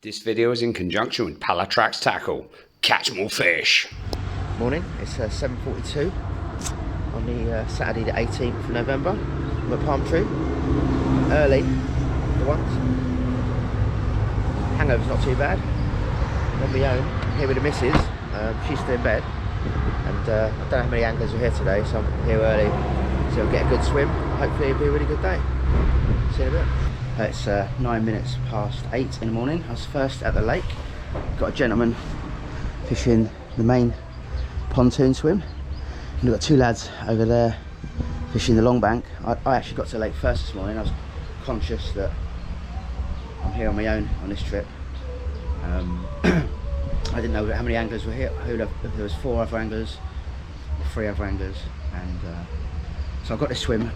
This video is in conjunction with Palatrax Tackle. Catch more fish. Morning, it's 7:42 on the Saturday the 18th of November. I'm at Palm Tree, early for once. Hangover's not too bad. I'm on my own, I'm here with the missus. She's still in bed, and I don't know how many anglers are here today, so I'm here early so I'll get a good swim. Hopefully it'll be a really good day. See you in a bit. It's 9 minutes past 8 in the morning. I was first at the lake. Got a gentleman fishing the main pontoon swim, and we've got two lads over there fishing the long bank. I actually got to the lake first this morning. I was conscious that I'm here on my own on this trip. I didn't know how many anglers were here. There was 4 other anglers, 3 other anglers, and so I got this swim.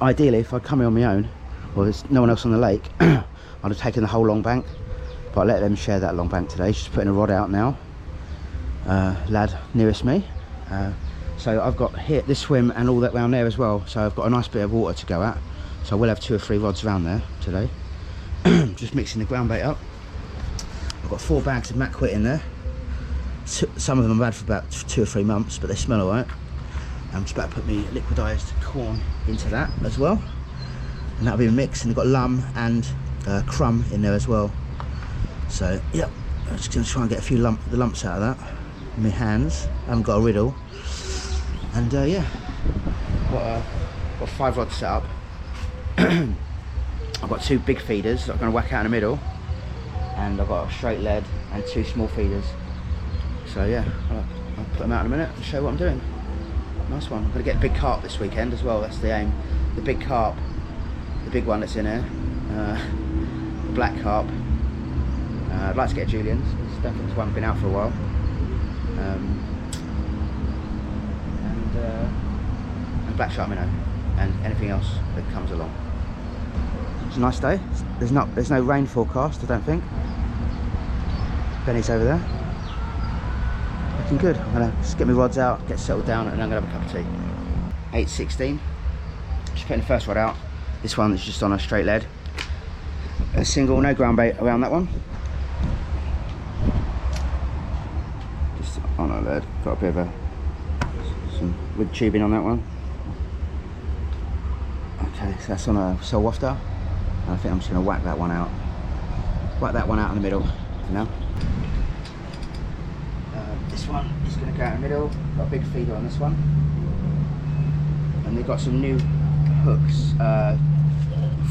Ideally, if I'd come here on my own, or there's no one else on the lake, I'd have taken the whole long bank, but I let them share that long bank today. Just putting a rod out now. Lad nearest me. So I've got here this swim and all that round there as well. So I've got a nice bit of water to go at. So I will have 2 or 3 rods around there today. Just mixing the ground bait up. I've got 4 bags of macquit in there. Some of them I've had for about 2 or 3 months, but they smell alright. I'm just about to put my liquidised corn into that as well, and that'll be a mix. And they've got lum and crumb in there as well. So yeah, I'm just going to try and get a few the lumps out of that in my hands. I haven't got a riddle, and yeah, got 5 rods set up. I've got 2 big feeders that I'm going to whack out in the middle, and I've got a straight lead and 2 small feeders. So yeah, I'll put them out in a minute and show you what I'm doing. Nice one. I'm going to get a big carp this weekend as well. That's the aim. The big carp, the big one that's in here, the black carp. I'd like to get a Julien's. It's definitely one been out for a while. And black shark minnow, and anything else that comes along. It's a nice day. There's no rain forecast, I don't think. Benny's over there. Looking good. I'm gonna just get my rods out, get settled down, and I'm gonna have a cup of tea. 8:16. Just putting the first rod out. This one is just on a straight lead. A single, no ground bait around that one. Just on a lead. Got a bit of some wood tubing on that one. Okay, so that's on a soul wafter. And I think I'm just gonna whack that one out. Whack that one out in the middle for now. This one is going to go out in the middle. Got a big feeder on this one, and they've got some new hooks.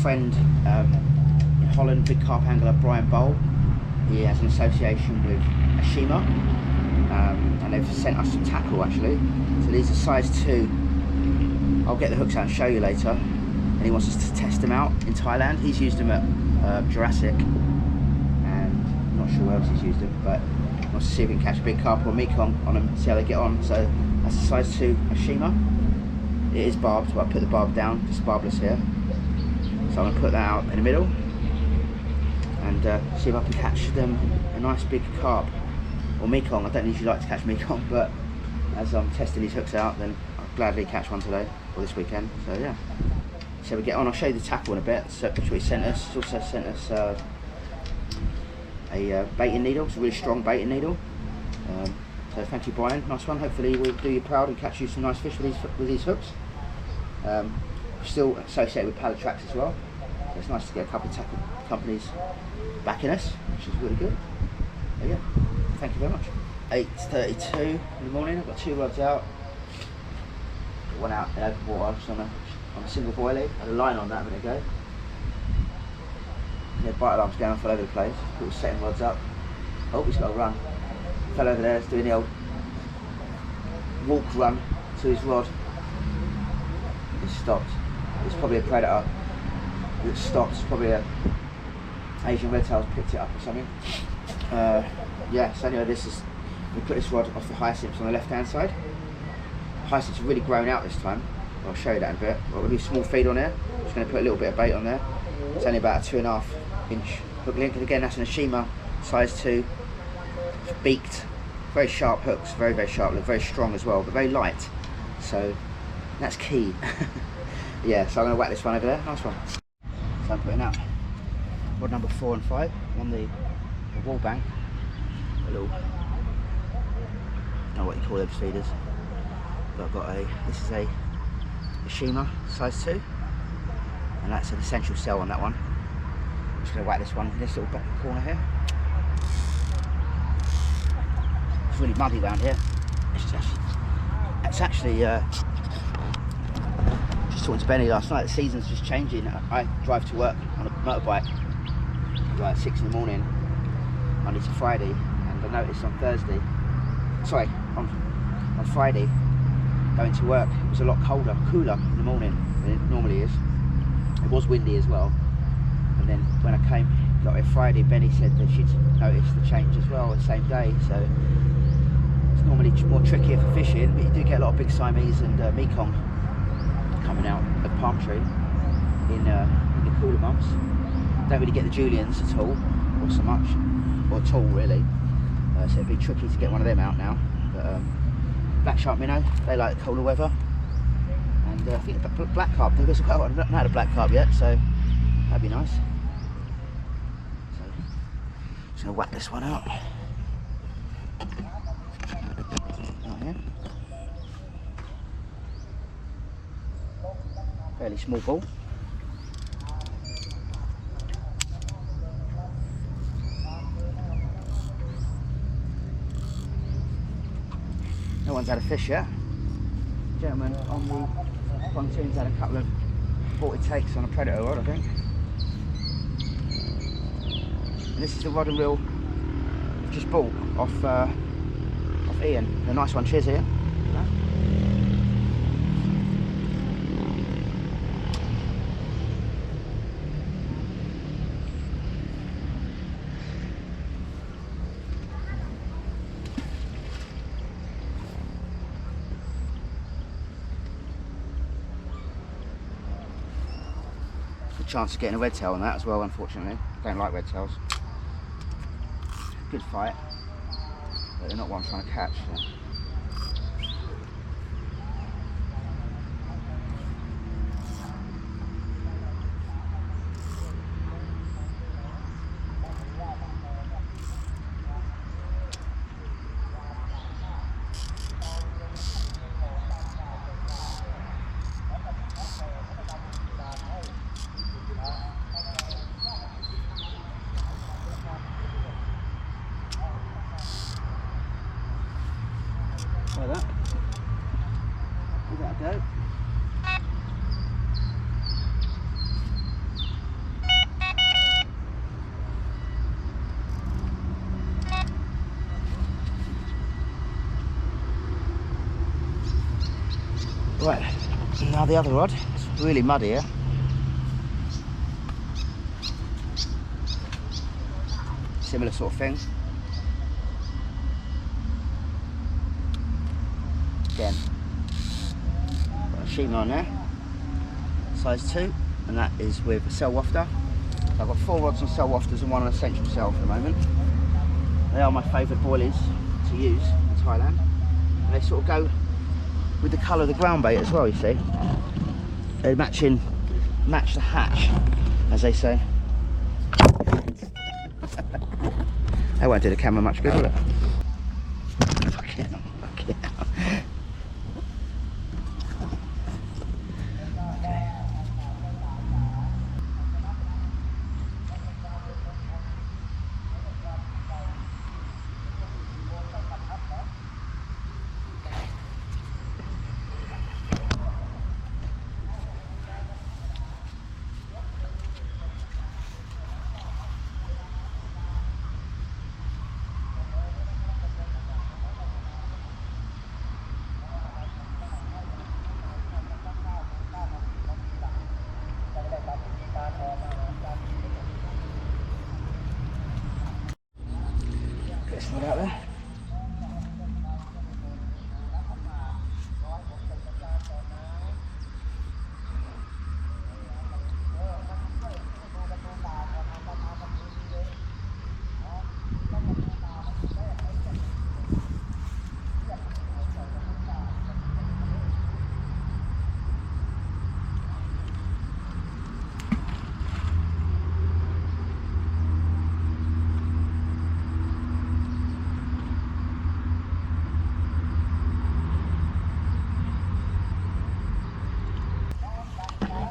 Friend in Holland, big carp angler Brian Bowl. He has an association with Ashima, and they've sent us some tackle actually. So these are size 2. I'll get the hooks out and show you later. And he wants us to test them out in Thailand. He's used them at Jurassic, and I'm not sure where else he's used them, but wants to see if we can catch a big carp or Mekong on them, see how they get on. So that's a size 2 Ashima. It is barbed, but I put the barb down, it's barbless here. So I'm going to put that out in the middle and see if I can catch them a nice big carp or Mekong. I don't usually like to catch Mekong, but as I'm testing these hooks out, then I'll gladly catch one today or this weekend. So yeah, so we get on. I'll show you the tackle in a bit. So that's what he sent us. He's also sent us a baiting needle. It's a really strong baiting needle. So thank you, Brian. Nice one. Hopefully we'll do you proud and catch you some nice fish with these hooks. We're still associated with Palatrax as well. So it's nice to get a couple of tackle companies backing us, which is really good. So yeah, thank you very much. 8:32 in the morning. I've got 2 rods out. Got one out in open water, just on a single boilie. Had a line on that a minute ago. Yeah, bite alarm's going off all over the place. People setting rods up. Oh, he's got to run. Fell over there, he's doing the old walk run to his rod. He's stopped. It's probably a predator that's stopped. It's probably a Asian redtail's picked it up or something. Yeah, so anyway, we put this rod off the hyacinths on the left hand side. Hyacinths have really grown out this time. I'll show you that in a bit. Got a really small feed on there. Just going to put a little bit of bait on there. It's only about a 2.5 inch hook link, and again that's an Ashima size 2, beaked, very sharp hooks, very sharp, look very strong as well, but very light, so that's key. Yeah, so I'm going to whack this one over there. Nice one. So I'm putting out rod number 4 and 5 on the wall bank. A little, I don't know what you call those feeders, but I've got this is a Shima size 2, and that's an essential cell on that one. I'm just going to whack this one in this little back corner here. It's really muddy around here. It's actually just talking to Benny last night, the season's just changing. I drive to work on a motorbike like 6 in the morning, Monday to Friday, and I noticed on Friday, going to work, it was a lot cooler in the morning than it normally is. It was windy as well. And then when I got here Friday, Benny said that she'd noticed the change as well the same day. So it's normally more trickier for fishing, but you do get a lot of big Siamese and Mekong coming out of Palm Tree in the cooler months. Don't really get the Julians at all, or so much, or at all really. So it'd be tricky to get one of them out now. But black shark minnow, they like the colder weather. And I think black carp do as well. I've not had a black carp yet, so that'd be nice. So just gonna whack this one out. Right here. Fairly small ball. No one's had a fish yet. Gentleman on the pontoon's had a couple of aborted takes on a predator rod, I think. And this is the rod and reel I've just bought off Ian. A nice one, cheers Ian. Chance of getting a red tail on that as well, unfortunately. I don't like red tails. Good fight, but they're not what I'm trying to catch. So. Like that. Give that a go. Right, now the other rod. It's really muddy here. Similar sort of thing. Again, got a Shima on there, size 2, and that is with a cell wafter. So I've got 4 rods on cell wafters and 1 on essential cell for the moment. They are my favourite boilies to use in Thailand, and they sort of go with the colour of the ground bait as well, you see. They match the hatch, as they say. That won't do the camera much good, will it? Fuck it.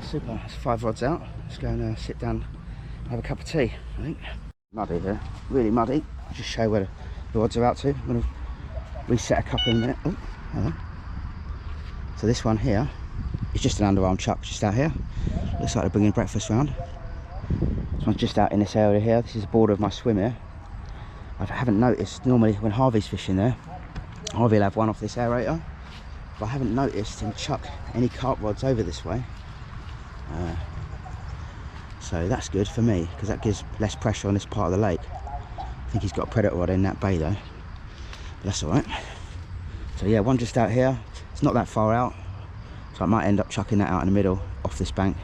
super. That's 5 rods out. Let's go and sit down and have a cup of tea, I think. Muddy there, really muddy. I'll just show where the rods are out to. I'm going to reset a couple in a minute. Oh, hello. So this one here is just an underarm chuck just out here. Looks like they're bringing breakfast round. This one's just out in this area here. This is the border of my swim here. I haven't noticed, normally when Harvey's fishing there, Harvey will have one off this aerator, but I haven't noticed him chuck any carp rods over this way. So that's good for me, because that gives less pressure on this part of the lake. I think he's got a predator rod in that bay though, but that's alright. So yeah, one just out here. It's not that far out, so I might end up chucking that out in the middle off this bank,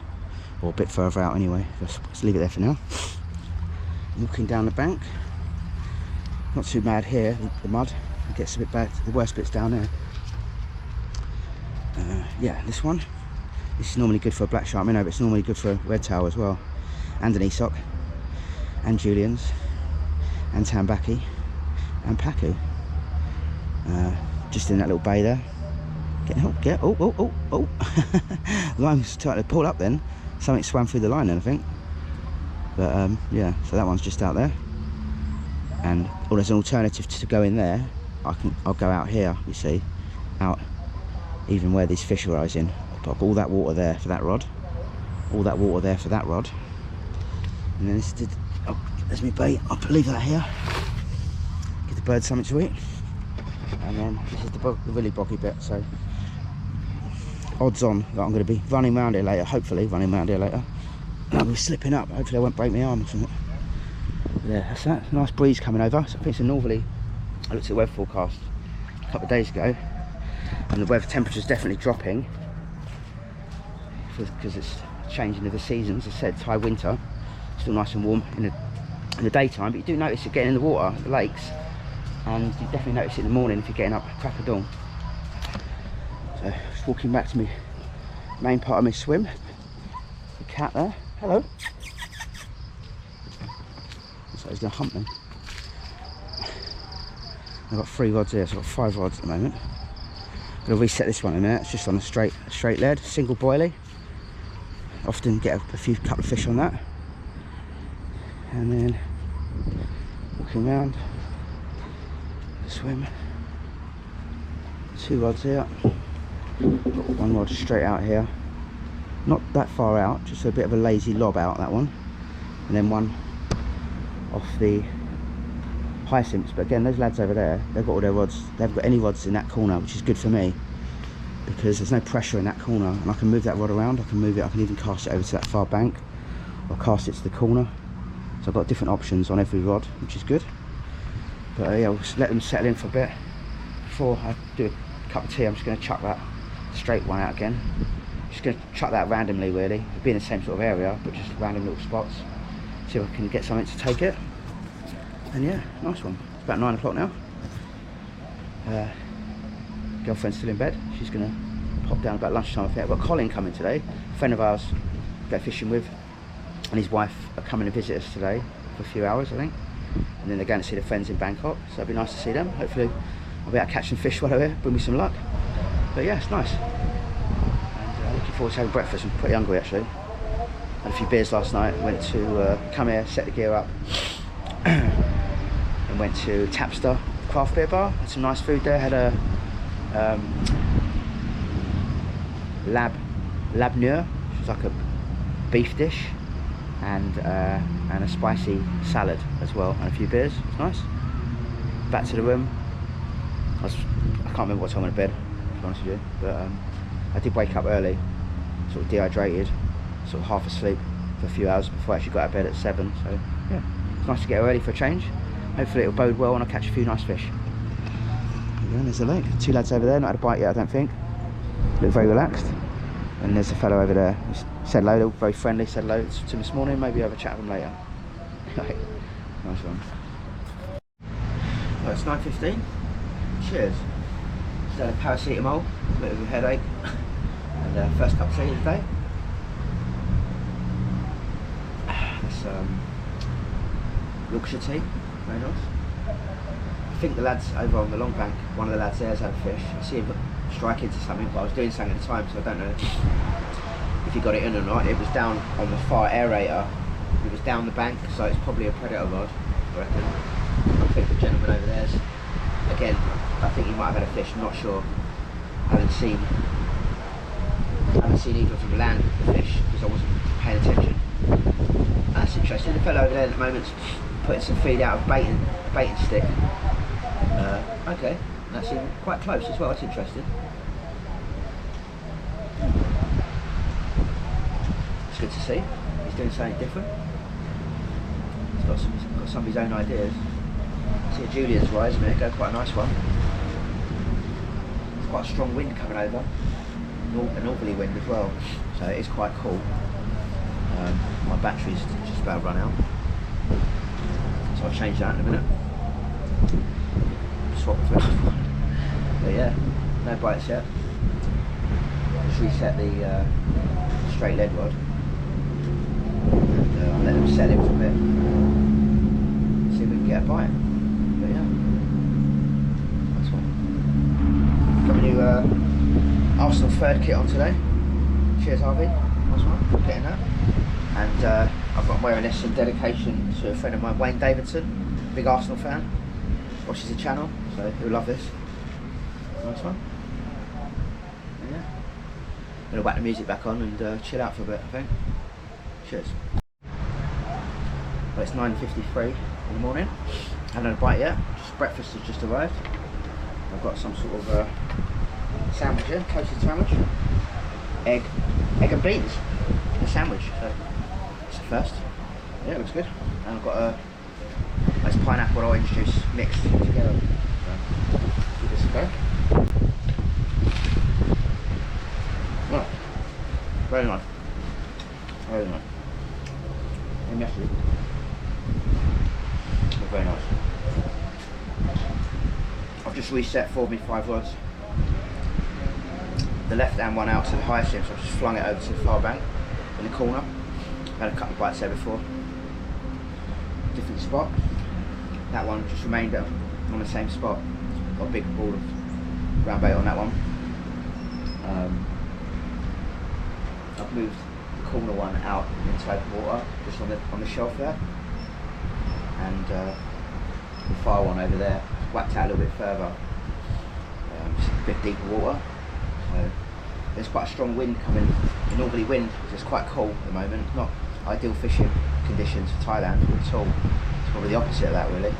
or a bit further out anyway. Let's leave it there for now. Looking down the bank, not too bad here. The mud, it gets a bit bad. The worst bit's down there. Yeah, this is normally good for a black shark minnow, but it's normally good for a red tail as well, and an esoc, and Julian's, and tambaki, and pacu. Just in that little bay there. Oh. Line was starting to pull up then. Something swam through the line then, I think. But yeah, so that one's just out there. And there's an alternative to go in there. I'll go out here, you see, out even where these fish are rising. I've got all that water there for that rod, all that water there for that rod, and then there's my bait. I'll leave that here, give the birds something to eat, and then this is the really boggy bit. So odds on that I'm going to be running around here later, hopefully running around here later, and I'll be slipping up. Hopefully I won't break my arm or something. But yeah, that's that. Nice breeze coming over. So I think it's a northerly. I looked at the weather forecast a couple of days ago, and the weather temperature's definitely dropping because it's changing of the seasons. As I said, it's high winter, still nice and warm in the daytime, but you do notice it getting in the water, the lakes, and you definitely notice it in the morning if you're getting up crack of dawn. So just walking back to my main part of my swim. The cat there, hello. Looks like he's going to hump me. I've got 3 rods here, so I've got 5 rods at the moment. I'm going to reset this one in a minute. It's just on a straight lead, single boilie. Often get a couple of fish on that. And then walking around the swim. 2 rods here. Got 1 rod straight out here. Not that far out, just a bit of a lazy lob out, that one. And then one off the hyacinths. But again, those lads over there, they've got all their rods. They haven't got any rods in that corner, which is good for me, because there's no pressure in that corner, and I can move that rod around. I can move it, I can even cast it over to that far bank, or cast it to the corner. So I've got different options on every rod, which is good. But yeah, we'll let them settle in for a bit. Before I do a cup of tea, I'm just going to chuck that straight one out again. Just going to chuck that randomly, really. It'll be in the same sort of area, but just random little spots. See if I can get something to take it. And yeah, nice one. It's about 9 o'clock now. Girlfriend's still in bed. She's going to pop down about lunchtime. I think I've got Colin coming today, a friend of ours go fishing with, and his wife are coming to visit us today for a few hours, I think. And then they're going to see their friends in Bangkok, so it'll be nice to see them. Hopefully I'll be out catching fish while they're here, bring me some luck. But yeah, it's nice. And looking forward to having breakfast. I'm pretty hungry actually. Had a few beers last night. Went to come here, set the gear up, and went to Tapster craft beer bar. Had some nice food there. Had a labneur, which was like a beef dish, and a spicy salad as well, and a few beers. It's nice. Back to the room. I can't remember what time I went to bed, to be honest with you, but I did wake up early, sort of dehydrated, sort of half asleep for a few hours before I actually got out of bed at 7. So yeah, it's nice to get early for a change. Hopefully it'll bode well and I'll catch a few nice fish. Yeah, there's the lake. 2 lads over there, not had a bite yet I don't think. Look very relaxed. And there's a fellow over there. He said hello, they were very friendly, said hello to him this morning. Maybe I'll have a chat with him later. Nice one. Well, it's 9:15. Cheers. Just had a paracetamol, a bit of a headache, and first cup of tea of the day. That's Yorkshire tea, very nice. I think the lads over on the long bank, one of the lads there has had a fish. I see him strike into something, but I was doing something at the time, so I don't know if if you got it in or not. It was down on the far aerator. It was down the bank, so it's probably a predator rod, I reckon. I think the gentleman over there's, again, I think he might have had a fish, I'm not sure. I haven't seen either from land the fish because I wasn't paying attention. That's interesting. The fellow over there at the moment's putting some feed out of baiting stick. Okay, that's even quite close as well. That's interesting. It's good to see. He's doing something different. He's got some of his own ideas. See a Julian's rise, isn't it? Go quite a nice one. It's quite a strong wind coming over. A northerly wind as well, so it is quite cool. My battery's just about run out, so I'll change that in a minute. Swap the first one. But yeah, no bites yet. Just reset the straight lead rod and I'll let them settle in for a bit. See if we can get a bite. But yeah, that's one. Got a new Arsenal third kit on today. Cheers, Harvey. Nice one. Getting that. And I'm wearing this in dedication to a friend of mine, Wayne Davidson, big Arsenal fan. Watches the channel, so he'll love this. Nice one. Yeah. I'm gonna whack the music back on and chill out for a bit, I think. Cheers. Well, it's 9:53 in the morning. Haven't had a bite yet. Just breakfast has just arrived. I've got some sort of sandwich here, toasted sandwich. Egg and beans. A sandwich. So it's the first. Yeah, it looks good. And I've got a nice pineapple and orange juice mixed together. So give this a go. Well, very nice. Very nice. And messy. But very nice. I've just reset 4x5 rods. The left hand one out to the high sim, so I've just flung it over to the far bank in the corner. I've had a couple of bites there before. Different spot. That one just remained on the same spot. Got a big ball of ground bait on that one. I've moved the corner one out into open water, just on the shelf there. And the far one over there, whacked out a little bit further. Just a bit deeper water. So there's quite a strong wind coming, a northerly wind, which is quite cold at the moment. Not ideal fishing conditions for Thailand at all. It's probably the opposite of that really.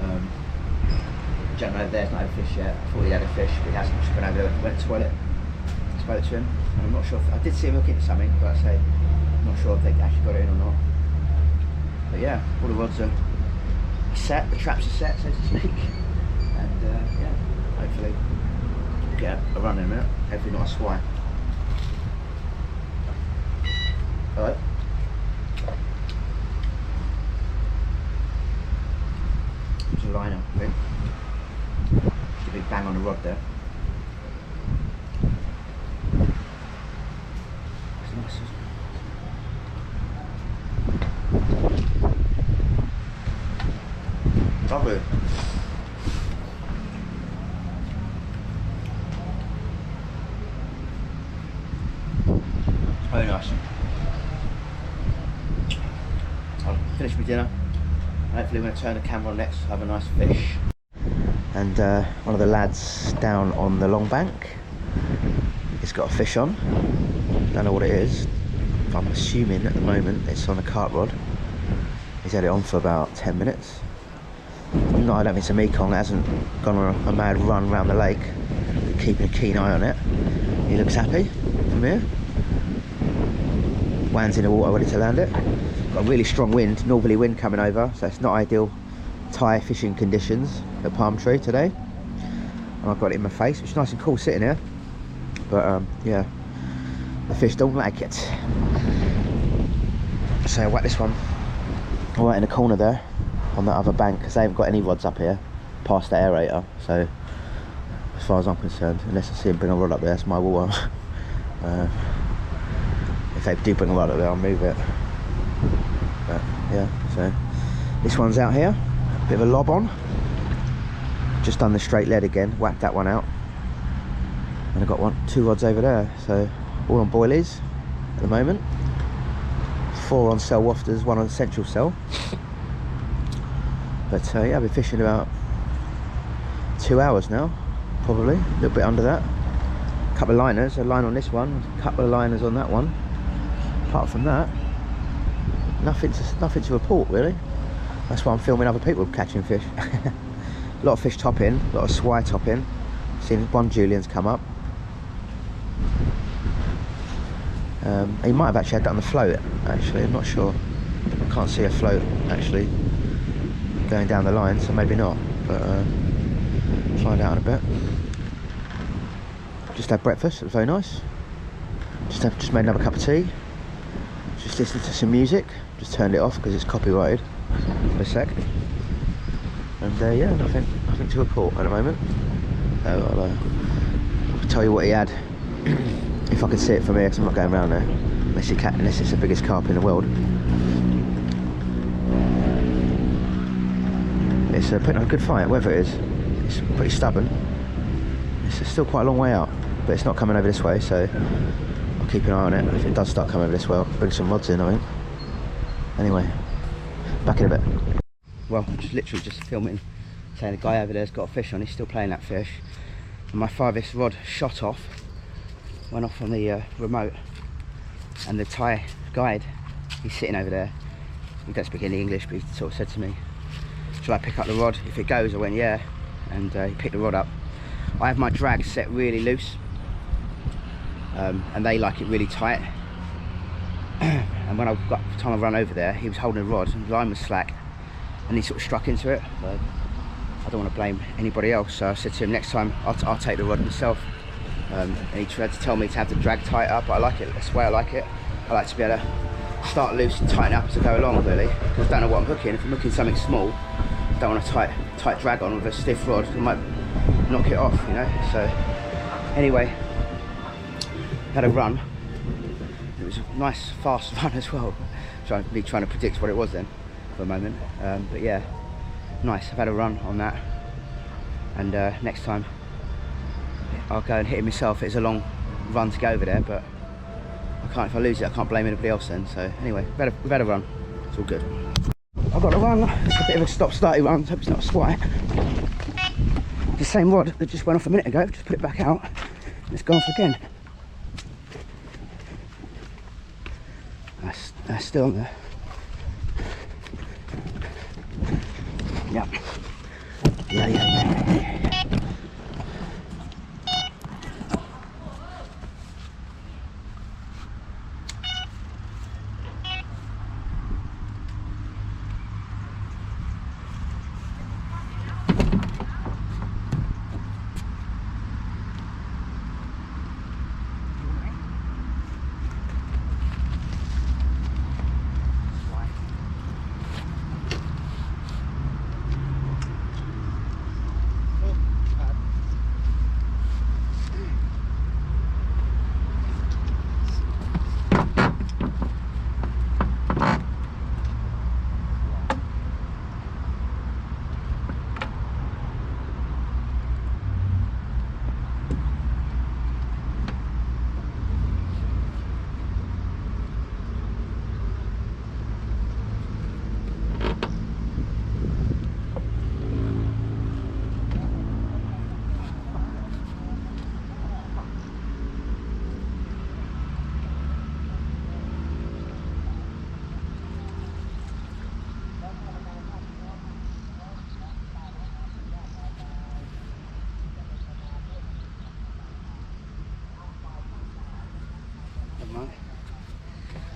The gentleman over there's not had a fish yet. I thought he had a fish, but he hasn't. Just went over there, went to the toilet, spoke to him, and I'm not sure if, I did see him looking at something, but I say, I'm not sure if they actually got it in or not. But yeah, all the rods are set, the traps are set, so to speak. And yeah, hopefully get a run in a minute, hopefully not a swine. Alright. There's a liner, I think. Just a big bang on the rod there. That's nice, isn't it? Lovely. Very nice. I'll finish my dinner. Hopefully I'm going to turn the camera on next, have a nice fish. And one of the lads down on the long bank, he's got a fish on. Don't know what it is. I'm assuming at the moment it's on a carp rod. He's had it on for about 10 minutes. No, I don't think it's a Mekong. It hasn't gone on a mad run around the lake. Keeping a keen eye on it. He looks happy from here. Wands in the water ready to land it. Got a really strong wind, northerly wind coming over, so it's not ideal Thai fishing conditions at Palm Tree today. And I've got it in my face, which is nice and cool sitting here. But yeah, the fish don't like it. So I whack this one right in the corner there on that other bank, because they haven't got any rods up here past the aerator. So as far as I'm concerned, unless I see them bring a rod up there, that's my water. If they do bring a rod up there, I'll move it. But yeah, so this one's out here, bit of a lob on. Just done the straight lead again, whacked that one out. And I've got two rods over there, so all on boilies. at the moment. 4 on cell wafters, 1 on central cell. But yeah, I've been fishing about 2 hours now, probably, a little bit under that. A couple of liners, a line on this one, a couple of liners on that one. Apart from that, nothing to report really. That's why I'm filming other people catching fish. A lot of fish topping, a lot of swai topping. Seen one Julian's come up. He might have actually had that on the float, actually, I'm not sure. I can't see a float actually going down the line, so maybe not, but find out in a bit. Just had breakfast, it was very nice. Just made another cup of tea. Just listened to some music, just turned it off because it's copyrighted for a sec. And yeah, nothing to report at the moment. I'll tell you what he had. If I can see it from here, because I'm not going around there, unless it's the biggest carp in the world. It's putting on a good fight, whatever it is. It's pretty stubborn. It's still quite a long way out, but it's not coming over this way, so I'll keep an eye on it. If it does start coming over this way, I'll bring some rods in, I think. Anyway, back in a bit. Well, I'm literally just filming, saying the guy over there's got a fish on, he's still playing that fish. And my 5S rod shot off. Went off on the remote, and the Thai guide, he's sitting over there. He don't speak any English, but he sort of said to me, "Shall I pick up the rod?" If it goes, I went, "Yeah," and he picked the rod up. I have my drag set really loose, and they like it really tight. And when time I run over there, he was holding a rod, and the line was slack, and he sort of struck into it. So I don't want to blame anybody else, so I said to him, next time I'll take the rod myself. And he tried to tell me to have the drag tight up, but I like it, that's the way I like it. I like to be able to start loose and tighten up as I go along, really, because I don't know what I'm hooking. If I'm hooking something small, I don't want a tight drag on with a stiff rod, I might knock it off, you know. So anyway, had a run. It was a nice fast run as well. Trying to predict what it was then for a moment, but yeah, nice. I've had a run on that, and next time I'll go and hit it myself. It's a long run to go over there, but if I lose it, I can't blame anybody else then. So anyway, we've had a run. It's all good. I've got a run. It's a bit of a stop-starty run. I hope it's not a swai. The same rod that just went off a minute ago. Just put it back out. It's gone off again. That's still on there. Yep. Yeah.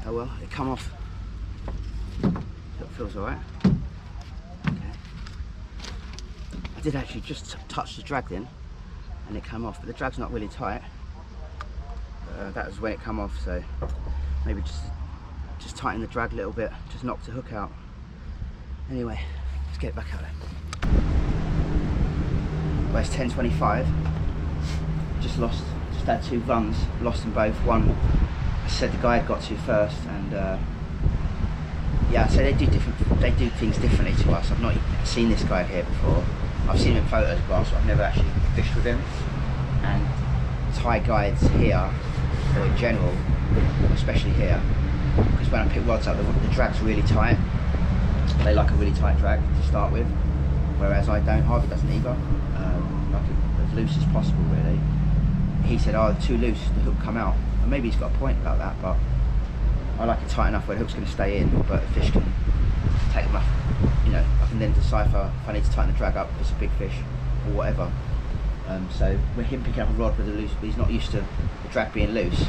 Oh well, it come off. It feels alright. Okay. I did actually just touch the drag then, and it came off, but the drag's not really tight. That was when it come off, so maybe just tighten the drag a little bit, just knocked the hook out. Anyway, let's get it back out there. Well, it's 10:25. Just had 2 runs, lost them both. One I said the guy had got to first, and yeah, so they do things differently to us. I've not seen this guy here before. I've seen him in photos, but I've never actually fished with him. And Thai guides here or in general, especially here, because when I pick rods up, the drag's really tight. They like a really tight drag to start with, whereas I don't. Harvey doesn't either. Like as loose as possible, really. He said, "Oh, too loose, the hook come out." And maybe he's got a point about that, but I like it tight enough where the hook's going to stay in, but the fish can take them off. You know, I can then decipher if I need to tighten the drag up if it's a big fish or whatever. So with him picking up a rod with a loose, he's not used to the drag being loose.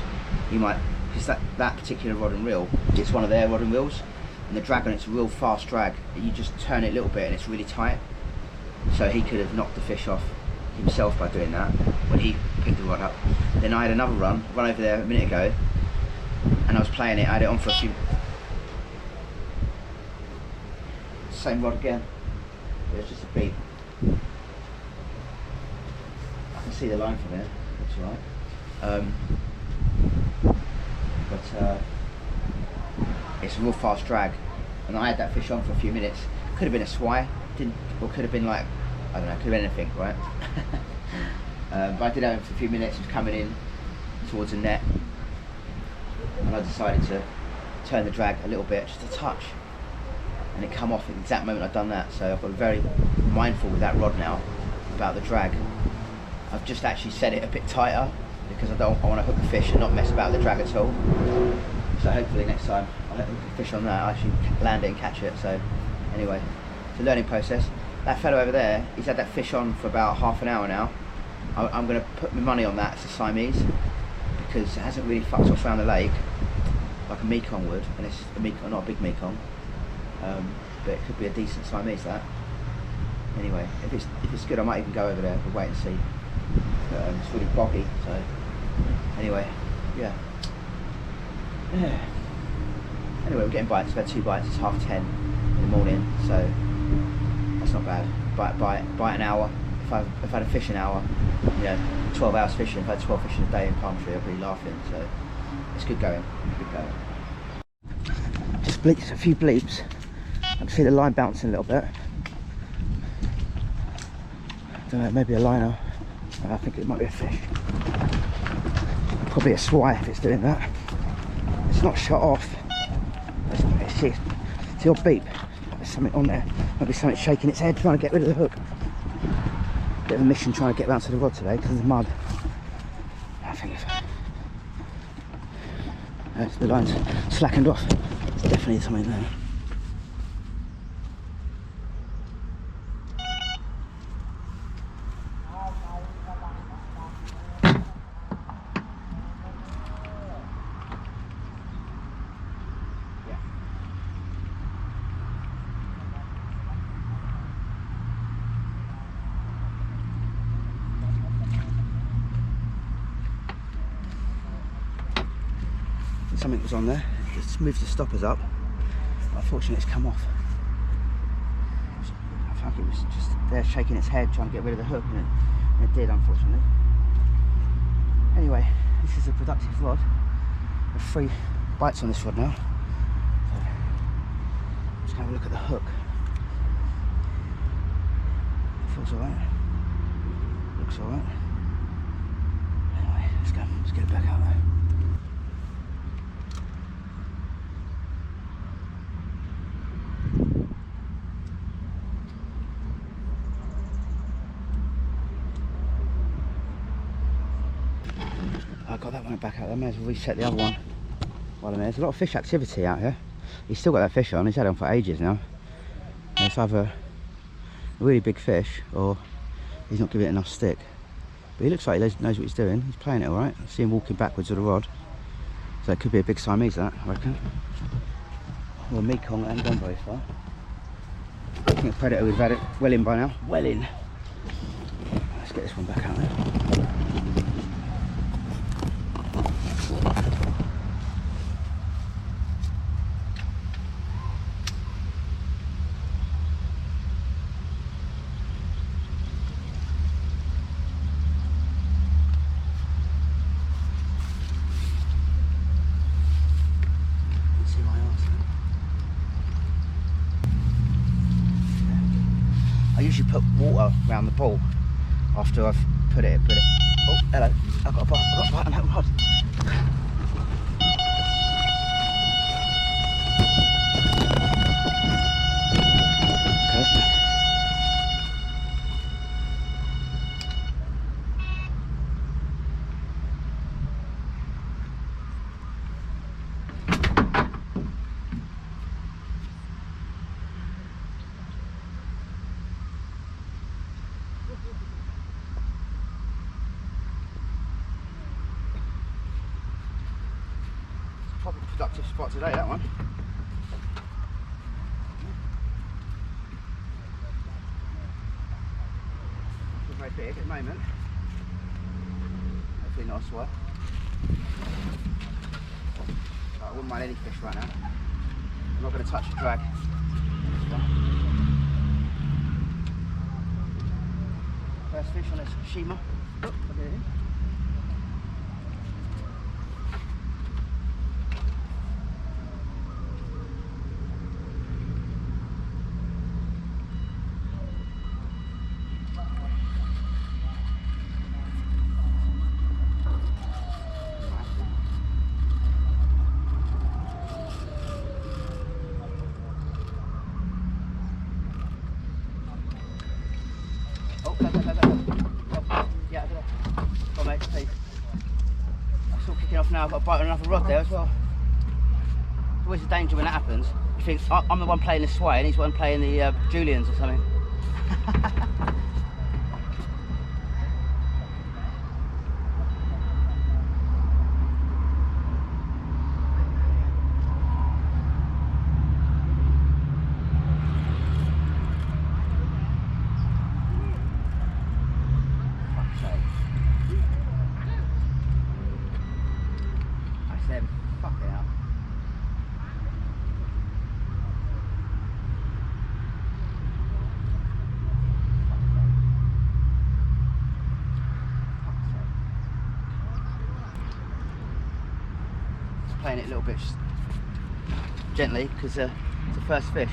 He might, because that particular rod and reel, it's one of their rod and reels, and the drag on it's a real fast drag. You just turn it a little bit and it's really tight. So he could have knocked the fish off himself by doing that when he picked the rod up. Then I had another run over there a minute ago, and I was playing it. I had it on for a few. Same rod again. It's just a beat. I can see the line from there. That's right. But it's a real fast drag, and I had that fish on for a few minutes. Could have been a swai, or could have been like, I don't know, could have been anything, right? But I did have him for a few minutes. He was coming in towards the net, and I decided to turn the drag a little bit, just a touch, and it come off at the exact moment I'd done that. So I've got very mindful with that rod now about the drag. I've just actually set it a bit tighter because I want to hook the fish and not mess about with the drag at all. So hopefully next time I'll hook the fish on that, I'll actually land it and catch it. So anyway, it's a learning process. That fellow over there, he's had that fish on for about half an hour now. I'm going to put my money on that as a Siamese, because it hasn't really fucked off around the lake like a Mekong would, and it's a Mekong, not a big Mekong, but it could be a decent Siamese, that. Anyway, if it's good, I might even go over there and wait and see. But, it's really boggy, so anyway, yeah. Anyway, we're getting bites. We've had 2 bites. It's 10:30 in the morning, so that's not bad. Bite an hour. If I've had a fish an hour, 12 hours fishing. If I had 12 fish in a day in Palm Tree, I'd be laughing. So it's good going. Good going. Just bleeps, a few bleeps. I can see the line bouncing a little bit. Don't know, maybe a liner. I think it might be a fish. Probably a swai if it's doing that. It's not shut off. It's the odd beep. There's something on there. Might be something shaking its head trying to get rid of the hook. Bit of a mission trying to get round to the rod today because of the mud. I think the line's slackened off. There's definitely something there. Something was on there. Just moved the stoppers up. Unfortunately, it's come off. I think it was just there shaking its head, trying to get rid of the hook, and it did, unfortunately. Anyway, this is a productive rod. There are 3 bites on this rod now. So, let's have a look at the hook. Feels alright. Looks alright. Anyway, let's go. Let's get it back out there. I got that one back out there. May as well reset the other one while I'm there. There's a lot of fish activity out here. He's still got that fish on. He's had it on for ages now. And it's either a really big fish or he's not giving it enough stick. But he looks like he knows what he's doing. He's playing it all right. I see him walking backwards with the rod. So it could be a big Siamese, that, I reckon. Well, Mekong hasn't gone very far. I think the predator would have had it well in by now. Well in. Let's get this one back out there. I usually put water around the ball after I've put it. Oh, hello! I've got a bite on that rod. Probably a productive spot today, that one. Not very big at the moment. Hopefully not a swat. I wouldn't mind any fish right now. I'm not going to touch a drag. First fish on this Shima. Oh, look at him. Now I've got a bite on another rod there as well. It's always a danger when that happens. You think, I'm the one playing the sway and he's the one playing the Julians or something. Playing it a little bit gently because it's the first fish.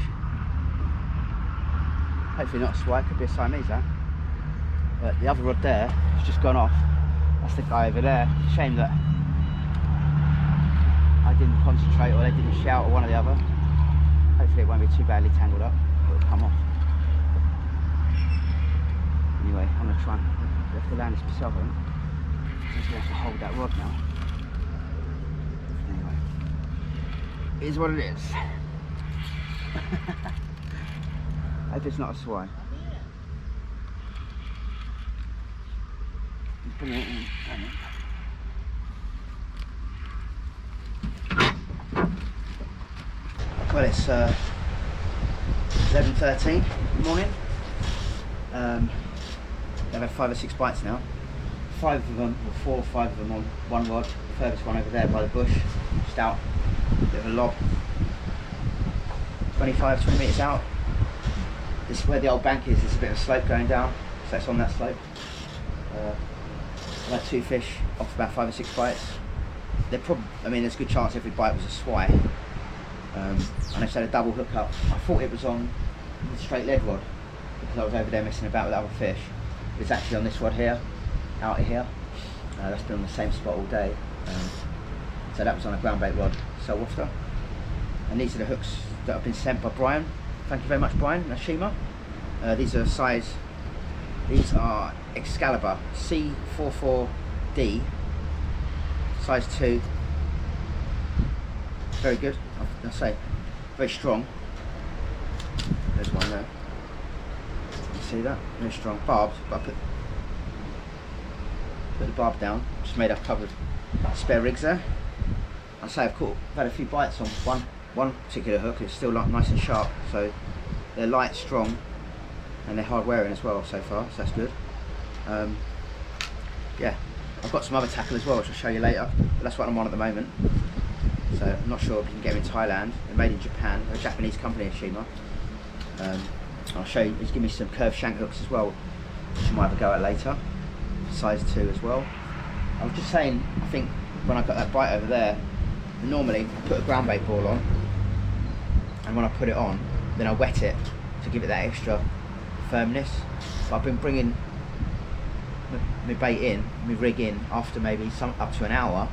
Hopefully not a swai, could be a Siamese that. But the other rod there has just gone off. That's the guy over there. Shame that I didn't concentrate or they didn't shout or one or the other. Hopefully it won't be too badly tangled up. It'll come off. Anyway, I'm going to try and have to land this myself, I think. I'm just going to have to hold that rod now. It is what it is. Hope it's not a swai. Bring it in. Well, it's 11:13 in the morning. I've had 5 or 6 bites now. 5 of them, or 4 or 5 of them on one rod. The furthest one over there by the bush, just out. Bit of a lob. 20 metres out. This is where the old bank is. There's a bit of a slope going down, so it's on that slope. I've had 2 fish off about 5 or 6 bites. They're probably, I mean, there's a good chance every bite was a swai. And I just had a double hook up. I thought it was on the straight lead rod because I was over there messing about with other fish. It's actually on this rod here, out of here. That's been on the same spot all day. So that was on a ground bait rod, Saltwafter. And these are the hooks that have been sent by Brian. Thank you very much, Brian. Nashima. These are these are Excalibur C44D, size 2. Very good, I'll say. Very strong. There's one there. You see that? Very strong. Barbs, but I put the barb down. Just made up covered spare rigs there. I say I've had a few bites on one particular hook. It's still nice and sharp, so they're light, strong, and they're hard wearing as well so far. So that's good. Yeah, I've got some other tackle as well, which I'll show you later. But that's what I'm on at the moment. So I'm not sure if you can get them in Thailand. They're made in Japan. They're a Japanese company, Shima. I'll show you. He's given me some curved shank hooks as well, which I might have a go at later. Size 2 as well. I was just saying, I think when I got that bite over there, normally I put a ground bait ball on, and when I put it on, then I wet it to give it that extra firmness. But I've been bringing my bait in, my rig in, after maybe up to an hour,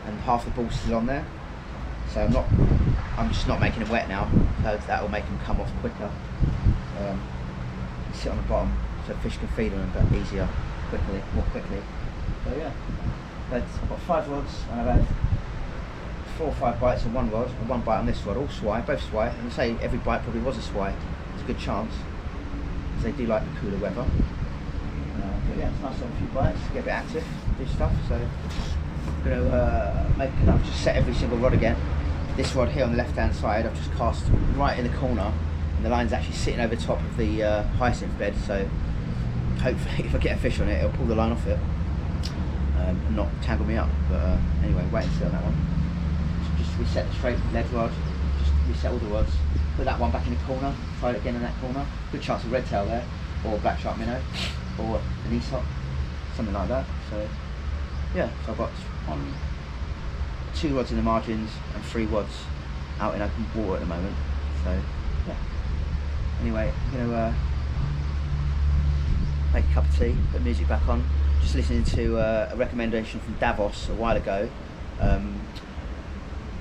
and half the ball's still on there. So I'm just not making them wet now, so that will make them come off quicker. Sit on the bottom so fish can feed on them a bit easier, more quickly. So yeah, I've got 5 rods and I've had 4 or 5 bites on one rod, and 1 bite on this rod, all swai, both swai. And I say every bite probably was a swai. There's a good chance, because they do like the cooler weather. But yeah, it's nice to have a few bites, get a bit active, do stuff. So I've just set every single rod again. This rod here on the left hand side I've just cast right in the corner, and the line's actually sitting over top of the hyacinth bed, so hopefully if I get a fish on it it'll pull the line off it and not tangle me up. But anyway, wait and see on that one. Just reset the straight leg rod, just reset all the rods, put that one back in the corner, try it again in that corner. Good chance of red tail there, or black shark minnow, or an Aesop, something like that. So yeah, so I've got 2 rods in the margins and 3 rods out in open water at the moment. So yeah. Anyway, I'm gonna make a cup of tea, put music back on. Just listening to a recommendation from Davos a while ago.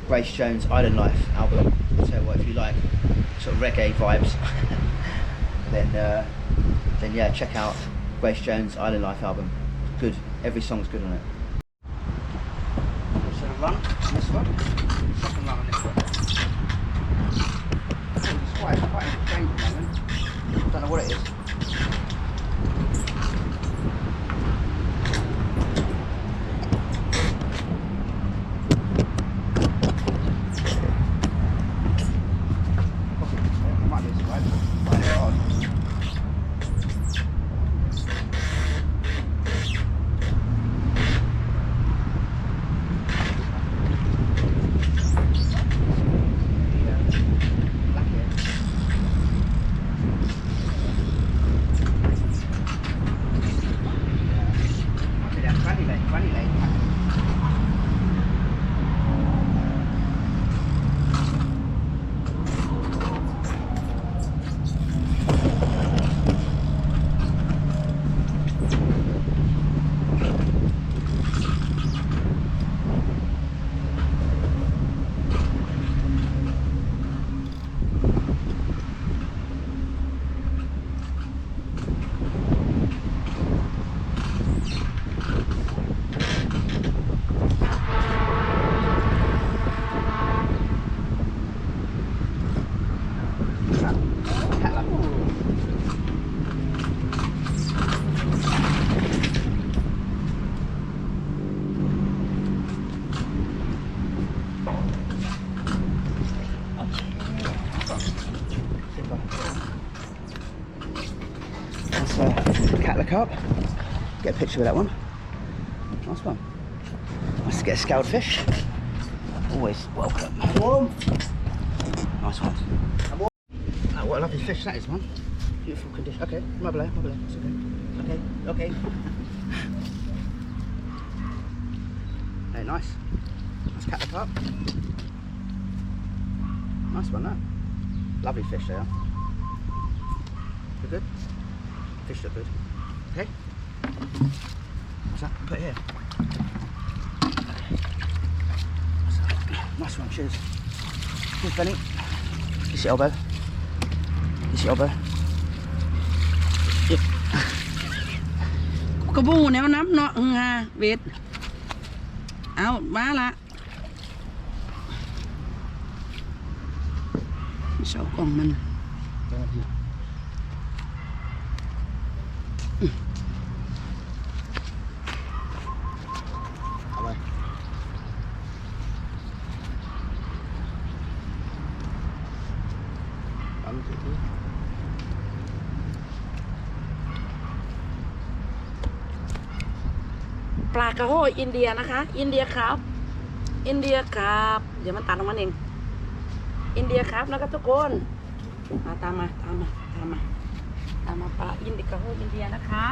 Grace Jones' Island Life album. So what, if you like sort of reggae vibes, then yeah, check out Grace Jones' Island Life album. Good, every song's good on it. So run on this one, second run on this one. It's quite strange at the moment. I don't know what it is. Carp. Get a picture of that one. Nice one. Nice to get a scaled fish. Always welcome. Nice one. Oh, what a lovely fish that is, man. Beautiful condition. Okay, my below. It's okay. Okay. Hey, nice. Nice cattle carp. Nice one, that. Lovely fish there. Look good. Fish look good. Okay. What's that? Put it here. Nice one, cheers. Cheers, Benny. Kiss your elbow. Kiss your elbow. Yep. กระบูแนวน้ำเนาะเวทเอามาละเสากล่องมัน ปลากระโหอินเดียนะคะอินเดียครับอินเดียครับเดี๋ยวมันตัดออกมาเองอินเดียครับแล้วก็ทุกคนตามมาปลาอินเดียกระโหอินเดียนะคะ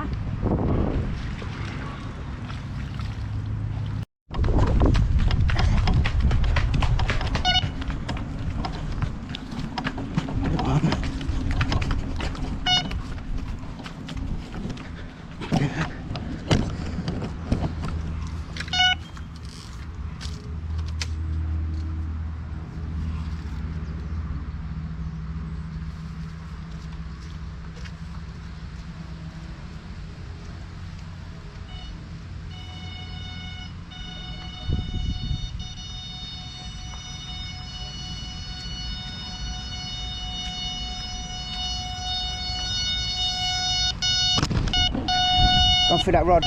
Gone through that rod.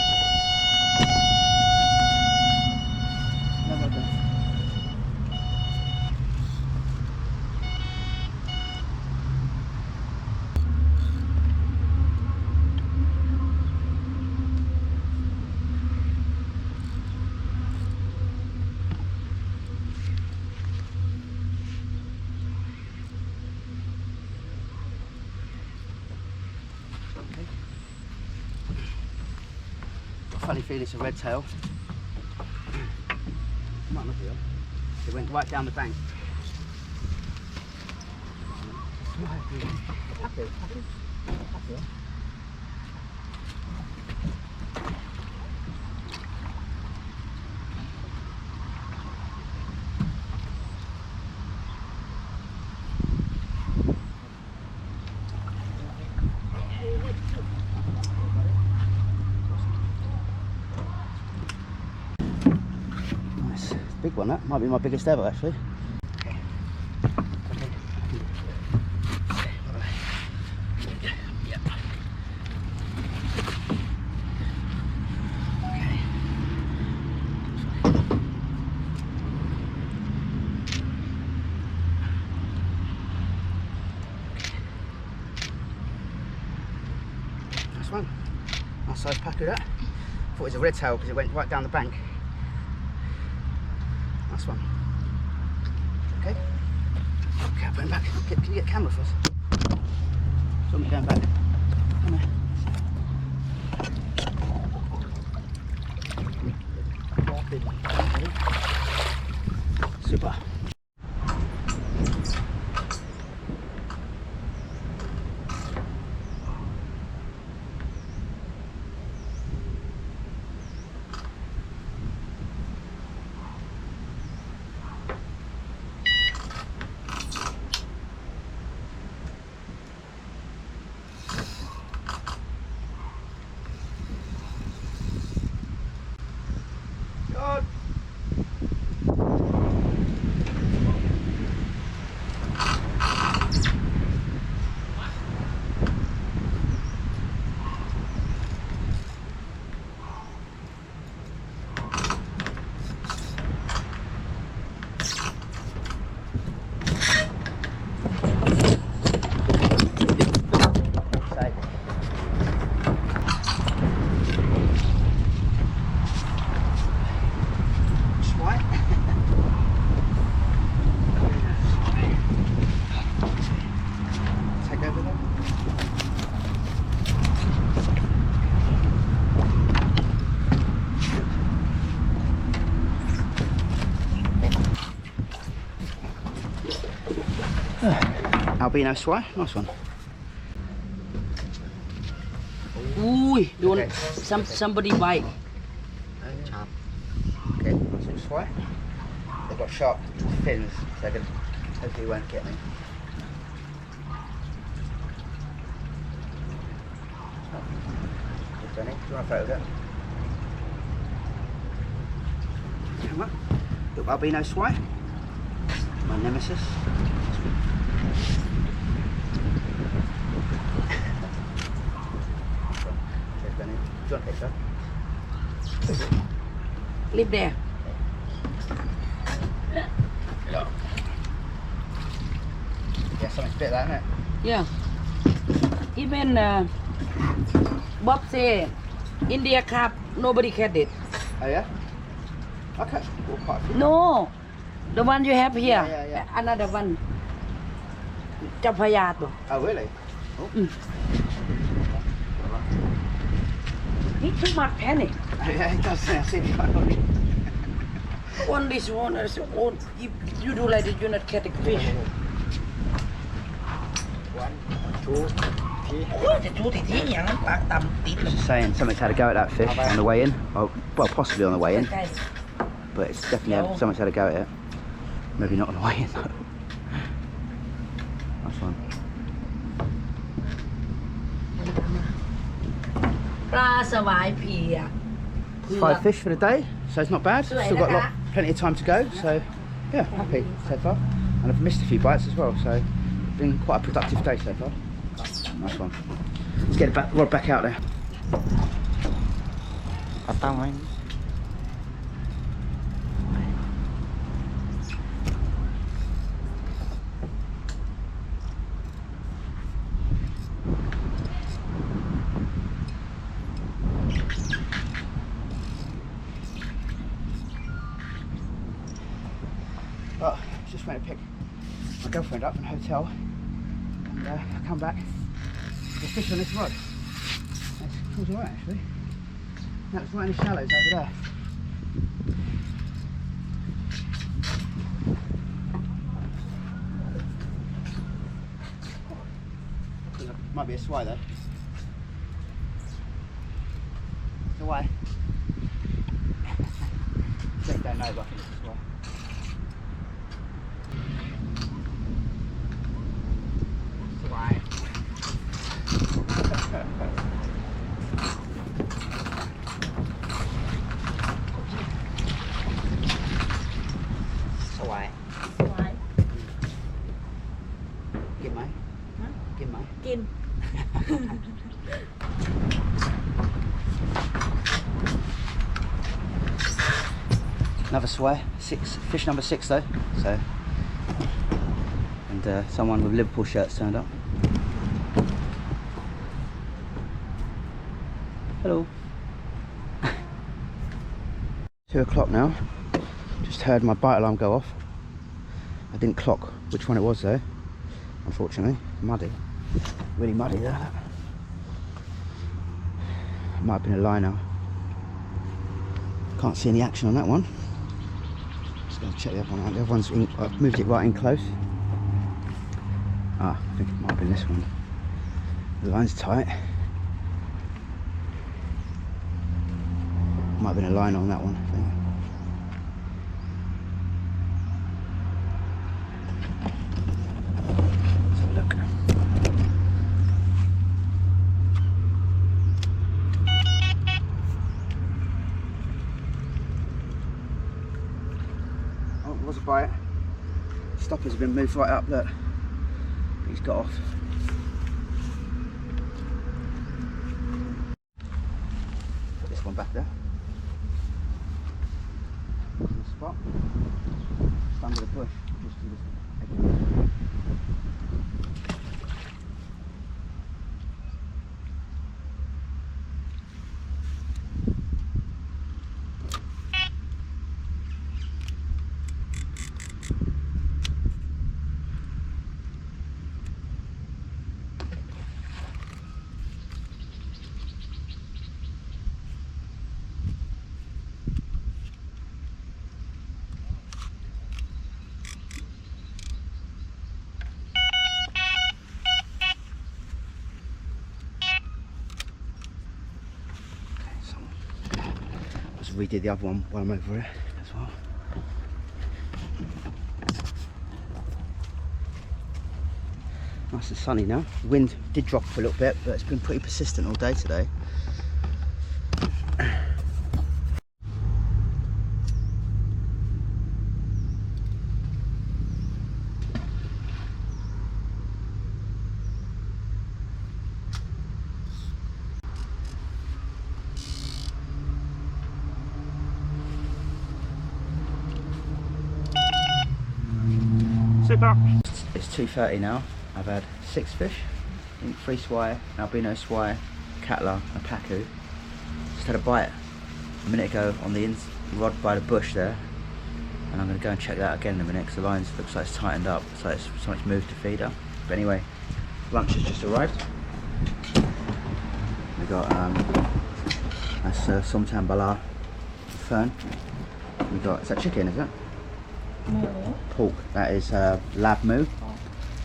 funny feeling it's a red tail. Might not be on. It went right down the bank. Happy. Nice. Big one, that might be my biggest ever actually. Nice one. Nice size pack of that. Thought it was a red tail because it went right down the bank. Nice one. Okay. Okay, I'll bring it back. Can you get the camera first? So I'm going back. Come here. Super. God. Albino swai, nice one. Ui, don't Okay. somebody bite. Okay, nice little swai. They've got sharp fins, so they hopefully won't get me. Benny, do you want a photo of that? Come on. Little albino swai. My nemesis. Cheers, Benny. Do you want a picture? Live there. Yeah, something to bit of that, isn't it? Yeah. Even Bob say India carp nobody catch it. Oh yeah? Okay. Well, quite a few. No, the one you have here. Yeah. Another one. เจ้าพระยาตัว Oh really? Oh. He too much panic. Yeah, it does. I see it. On this one, I said, oh, if you do like this, you're not catching fish. 1, 2, 3. โอ้ยจะดูที่ที่อย่างนั้นปากต่ำติดเลย Just saying something's had a go at that fish on the way in. Well, possibly on the way in, ใกล้ but it's definitely something's had a go at it. Maybe not on the way in though. Nice one. ปลาสวายเพียเผือก 5 fish for the day, so it's not bad. Still got plenty of time to go, so yeah, happy so far. And I've missed a few bites as well, so it's been quite a productive day so far. Nice one. Let's get the rod back out there. Oh, just went to pick my girlfriend up in a hotel, and I come back with a fish on this rod. It feels alright actually. That's right in the shallows over there. Might be a swai though. It's a swai. They don't know, but I think it's a swai. Swai. Swai. Swai. Give mine. Hả? Give mine. กิน Another swai, fish number 6 though. So, and someone with Liverpool shirts turned up. Hello. 2 o'clock now. Just heard my bite alarm go off. I didn't clock which one it was though. Unfortunately, muddy, really muddy there. Might have been a liner. Can't see any action on that one. Just going to check the other one out. The other one's in, I've moved it right in close. Ah, I think it might have been this one. The line's tight. Might have been a liner on that one, I think. Let's have a look. Oh, it was a bite. Stoppers have been moved right up, look. He's got off. Put this one back there. On the spot. Just under the bush. Just do this. Redid the other one while I'm over here as well. Nice and sunny now. The wind did drop a little bit, but it's been pretty persistent all day today. Super. It's 2:30 now. I've had 6 fish. I think 3 swai, albino swai, catla, and pacu. Just had a bite a minute ago on the rod by the bush there, and I'm going to go and check that again in a minute because the line looks like it's tightened up. It's like something's moved to feeder. But anyway, lunch has just arrived. We got that's somtam bala fern. We got, is that chicken? Is it? Pork, that is lab moo,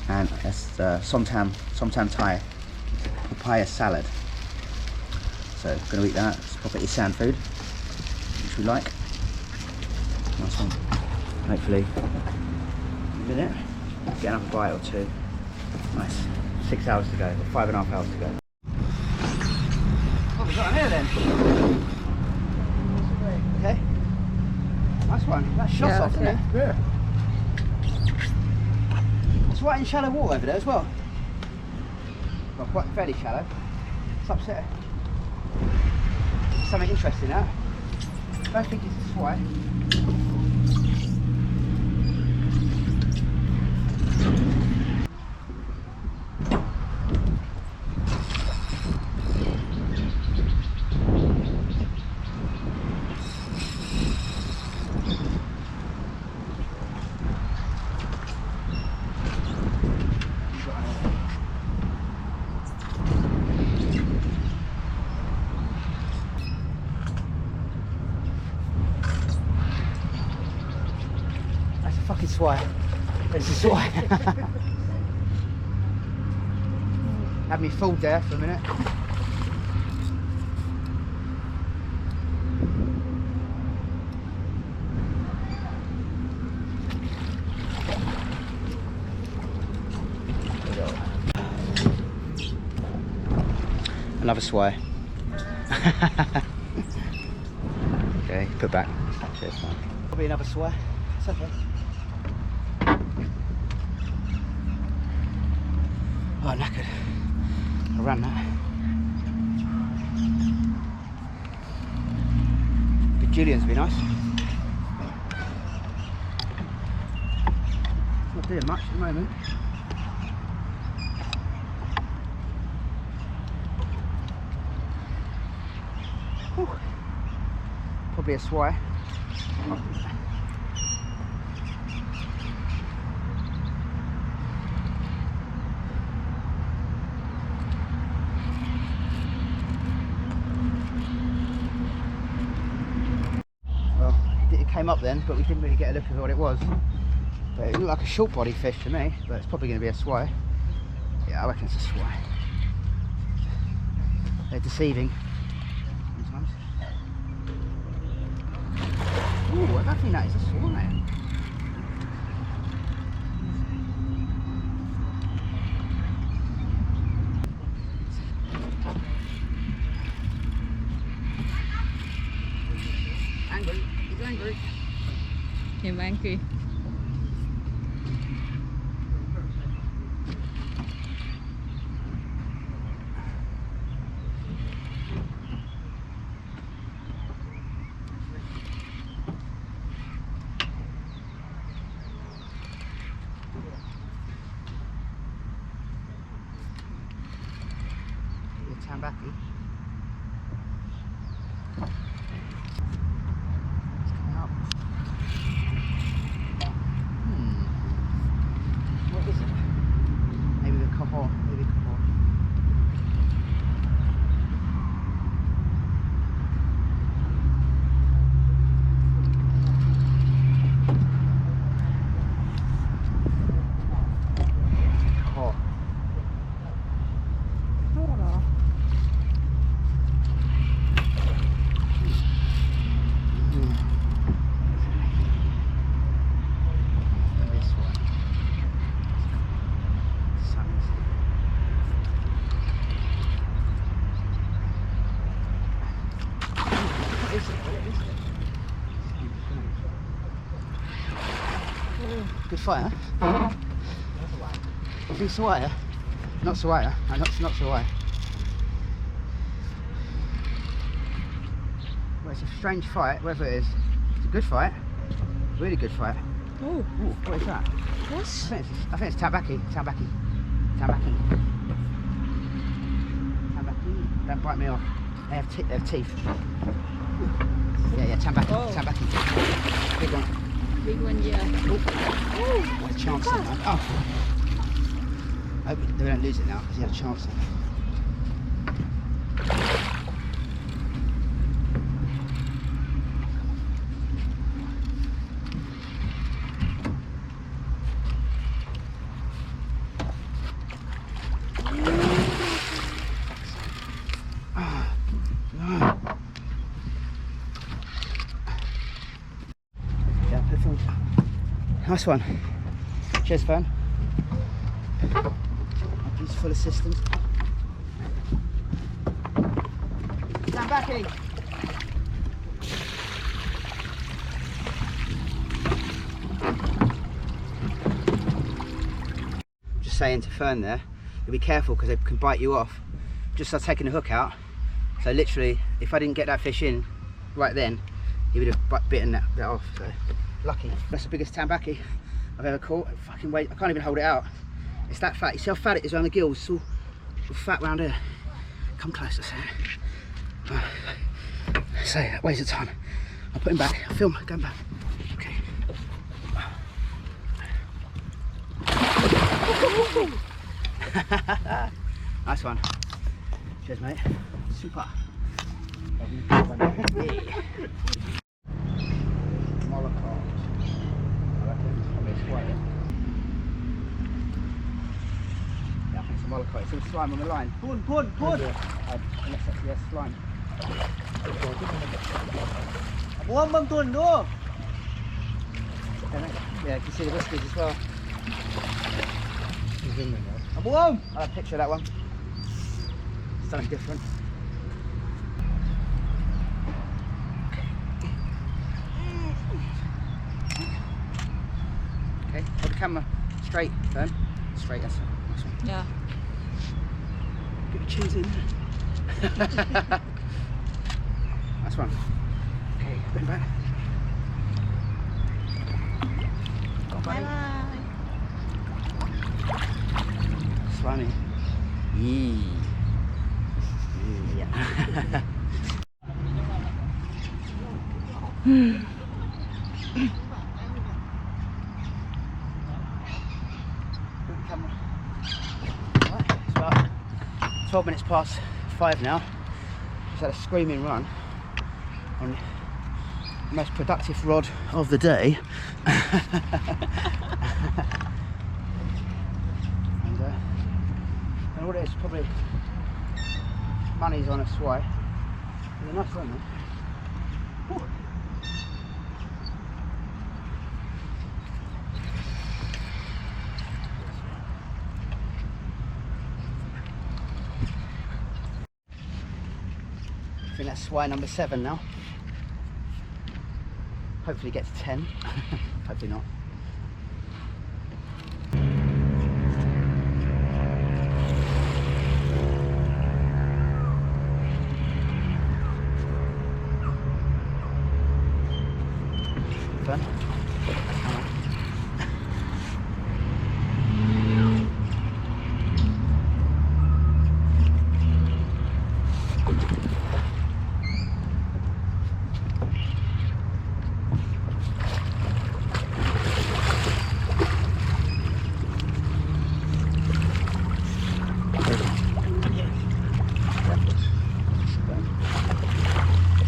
and that's somtam Thai papaya salad. So I'm going to eat that. It's proper Isan food, which we like. Nice one. Hopefully in a minute get another bite or 2. Nice. 6 hours to go, or 5.5 hours to go. What have we got in here then? Okay. Nice one. That shot's off, isn't it? Yeah. It's right in shallow water over there as well. Well, quite fairly shallow. It's upset. Something interesting out. I don't think it's a swai. Fucking swai. It's a swai. Had me fooled there for a minute. Another swai. Okay, put back. Cheers, man. Probably another swai. It's okay. Oh, knackered. I ran that. Big Julian's be nice. It's not doing much at the moment. Whew. Probably a swai. Well, it came up then, but we didn't really get a look at what it was. But it looked like a short body fish to me, but it's probably going to be a swai. Yeah, I reckon it's a swai. They're deceiving sometimes. Ooh, I don't think that is a swai. Angry, he's angry. Him angry. Tambaki. What is it? Maybe the coho. Maybe coho. Coho. Good fight, huh? I think Sawaya. Not Sawaya. No, not Sawaya. Well, it's a strange fight, whatever it is. It's a good fight. Really good fight. Oh, Ooh, what is that? what? I think it's tambaki. Tambaki. Tambaki. Tambaki. Don't bite me off. They have teeth. Yeah, tambaki. Oh. Tambaki. Big one. Big one, yeah. What a chance then, man. Oh. I hope they don't lose it now because he had a chance then. Nice one. Cheers, Fern. Beautiful assistant. Stand back in. Just saying to Fern there, you'll be careful because they can bite you off. Just start taking the hook out. So literally, if I didn't get that fish in right then, he would have bitten that off. So. Lucky. That's the biggest tambaki I've ever caught. Fucking weight. I can't even hold it out. It's that fat. You see how fat it is around the gills? It's all fat round here. Come close, I say. Say that weighs the time. I'll put him back. I'll film going back. Okay. Nice one. Cheers, mate. Super. Yeah. Molokai. Some slime on the line. Pull. Yes, slime. Yeah, you can see the whiskers as well. I'll have a picture of that one. Something different. Okay, hold the camera straight, Fern. Straight, that's nice one. Yeah. Get your cheese in. Nice one. Okay, bring back. Go on, buddy. Slimy. Yee. Yeah. Right, it's about 12 minutes past 5 now. Just had a screaming run on the most productive rod of the day. And I know what it is, probably money's on a sway. It's a nice one though. I think that's sway number 7 now. Hopefully get to 10. Hopefully not. Fun.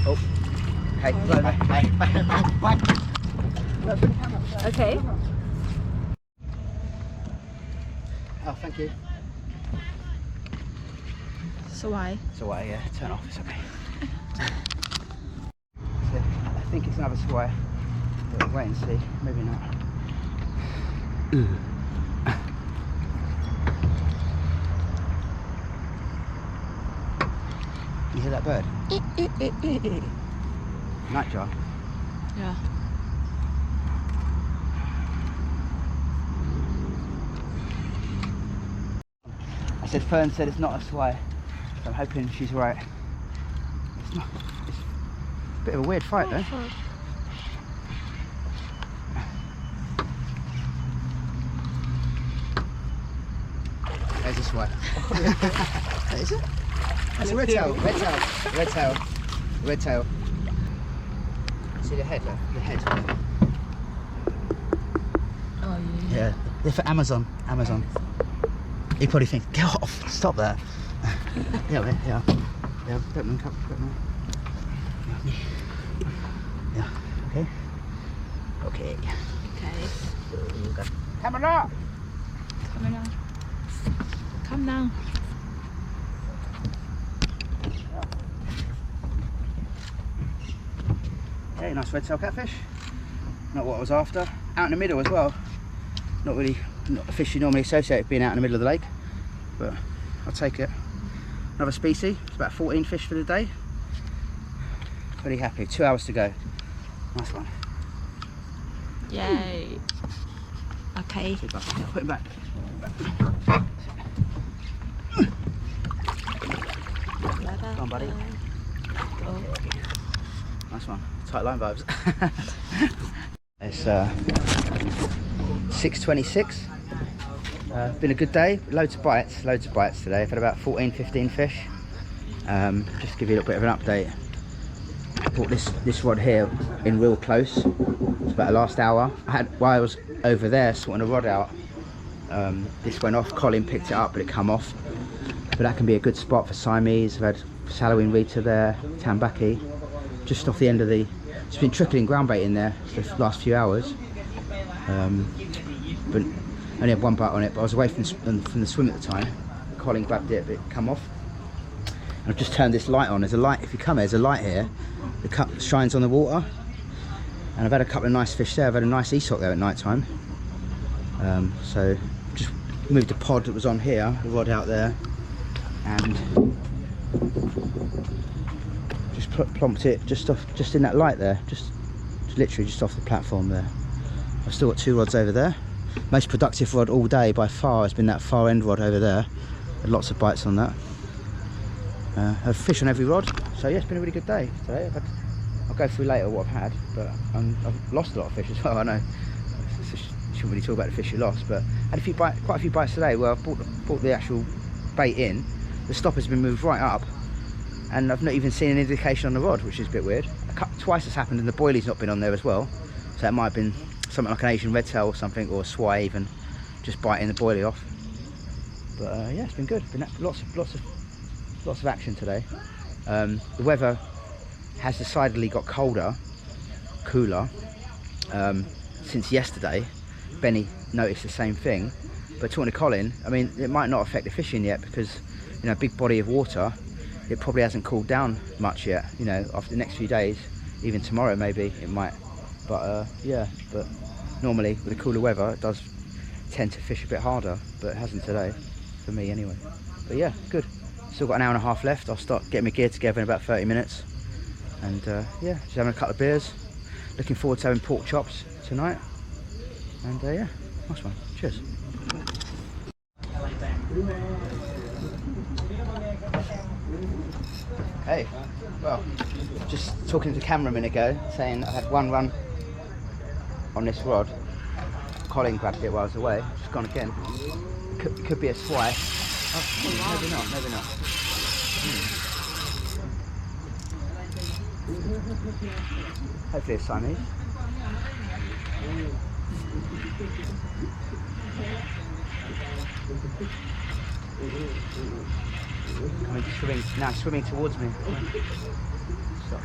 Oh, okay, bye. Okay. Oh, thank you. So why? It's away, yeah, turn off, it's okay. So, I think it's another square, but wait and see, maybe not. You hear that bird? Nightjar. Yeah. I said Fern said it's not a sway, so I'm hoping she's right. It's not. It's a bit of a weird fight though. There's a sway. Is it? That's a red tail. Red tail. See the head, look, the head. Oh yeah. Yeah, they're for Amazon. You probably think, get off, stop that. Yeah, don't move, Yeah, okay. Okay. Camera! Come down. Okay, nice red tail catfish. Not what I was after. Out in the middle as well. Not a fish you normally associate with being out in the middle of the lake, but I'll take it. Another species. It's about 14 fish for the day. Pretty happy. 2 hours to go. Nice one. Yay. Okay. Put him back. Come on, buddy. Nice one. Tight line vibes. It's 6:26. Been a good day. Loads of bites today. I've had about 14-15 fish. Just to give you a little bit of an update. I bought this rod here in real close. It's about the last hour. While I was over there sorting a rod out, this went off. Colin picked it up, but it come off. But that can be a good spot for Siamese. I've had Saloween Rita there, Tambaki, just off the end of the. It's been trickling ground bait in there for the last few hours. But only had one bite on it. But I was away from the swim at the time. Colin grabbed it, but it come off. And I've just turned this light on. There's a light, if you come here, there's a light here. The cup shines on the water. And I've had a couple of nice fish there. I've had a nice esoc there at night time. So just moved the pod that was on here, the rod out there, and just plonked it just in that light there, just literally just off the platform there. I've still got 2 rods over there. Most productive rod all day by far has been that far end rod over there. Had lots of bites on that. I've fish on every rod, so yeah, it's been a really good day today. I'll go through later what I've had, but I've lost a lot of fish as well. I know you shouldn't really talk about the fish you lost, but I had quite a few bites today where I've brought the actual bait in. The stopper's been moved right up, and I've not even seen an indication on the rod, which is a bit weird. Twice it's happened, and the boilie's not been on there as well, so it might have been something like an Asian red tail or something, or a swai even, just biting the boilie off. But yeah, it's been good. Been lots of action today. The weather has decidedly got cooler since yesterday. Benny noticed the same thing, but talking to Colin, I mean, it might not affect the fishing yet because, you know, big body of water, it probably hasn't cooled down much yet. You know, after the next few days, even tomorrow maybe it might, but yeah, but normally with the cooler weather it does tend to fish a bit harder, but it hasn't today, for me anyway. But yeah, good. Still got an hour and a half left. I'll start getting my gear together in about 30 minutes. And yeah, just having a couple of beers. Looking forward to having pork chops tonight. And yeah, nice one. Cheers. Hey, well, just talking to the camera a minute ago, saying I had 1 run on this rod. Colin grabbed it while I was away. Just gone again. Could be a swai. Oh, maybe not, maybe not. Hopefully it's Siamese. Swimming towards me. Stop.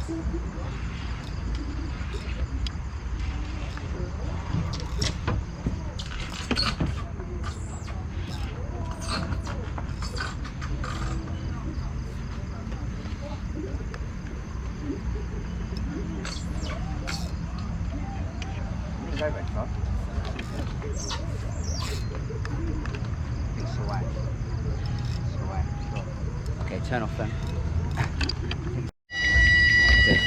Go very far. It's away. Okay, turn off then. Okay.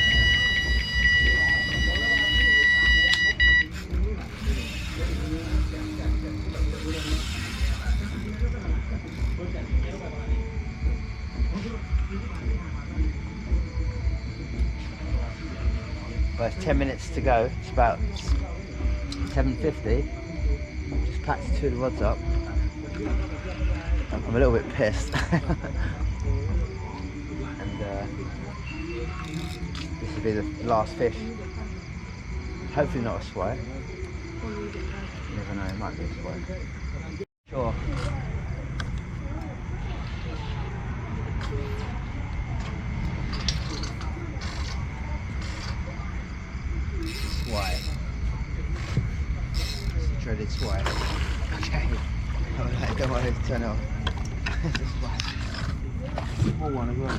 Well, it's 10 minutes to go. It's about 7:50. Just packed 2 of the rods up. I'm a little bit pissed. And this will be the last fish. Hopefully not a swai. You never know, it might be a swai. Sure. Swai. Dreaded swai. Okay. Don't worry, turn it off. It's a swai. Small one as well.